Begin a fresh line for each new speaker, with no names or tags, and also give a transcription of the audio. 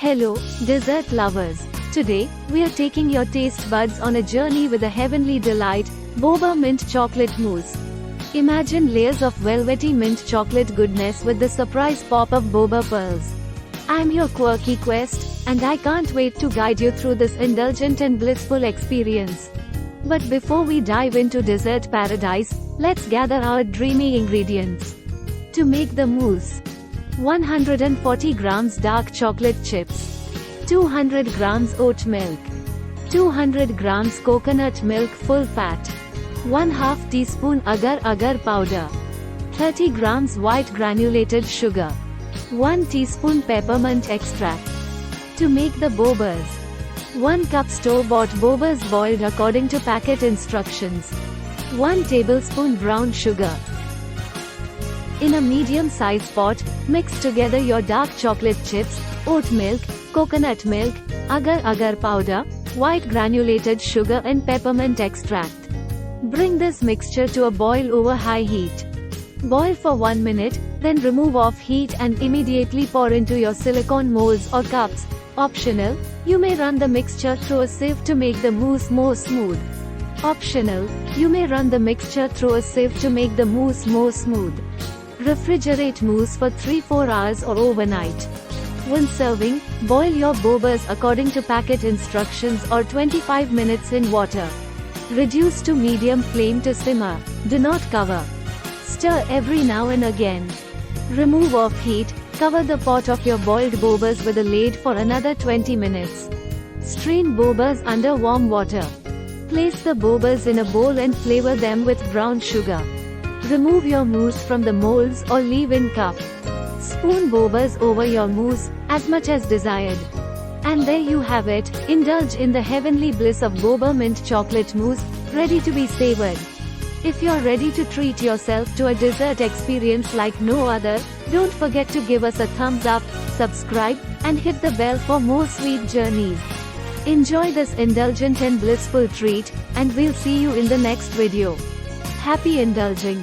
Hello, dessert lovers. Today, we are taking your taste buds on a journey with a heavenly delight, Boba mint chocolate mousse. Imagine layers of velvety mint chocolate goodness with the surprise pop of Boba pearls. I'm your Quirky Quest, and I can't wait to guide you through this indulgent and blissful experience. But before we dive into dessert paradise, let's gather our dreamy ingredients. To make the mousse: 140 grams dark chocolate chips, 200 grams oat milk, 200 grams coconut milk full fat, 1/2 teaspoon agar powder, 30 grams white granulated sugar, 1 teaspoon peppermint extract. To make the bobas: 1 cup store-bought bobas boiled according to packet instructions, 1 tablespoon brown sugar. In a medium-sized pot, mix together your dark chocolate chips, oat milk, coconut milk, agar powder, white granulated sugar and peppermint extract. Bring this mixture to a boil over high heat. Boil for 1 minute, then remove off heat and immediately pour into your silicone molds or cups. Optional, you may run the mixture through a sieve to make the mousse more smooth. Optional, you may run the mixture through a sieve to make the mousse more smooth. Refrigerate mousse for 3-4 hours or overnight. When serving, boil your bobas according to packet instructions or 25 minutes in water. Reduce to medium flame to simmer. Do not cover. Stir every now and again. Remove off heat. Cover the pot of your boiled bobas with a lid for another 20 minutes. Strain bobas under warm water. Place the bobas in a bowl and flavor them with brown sugar. Remove your mousse from the molds or leave in cup. Spoon bobas over your mousse, as much as desired. And there you have it, indulge in the heavenly bliss of Boba mint chocolate mousse, ready to be savored. If you're ready to treat yourself to a dessert experience like no other, don't forget to give us a thumbs up, subscribe, and hit the bell for more sweet journeys. Enjoy this indulgent and blissful treat, and we'll see you in the next video. Happy indulging!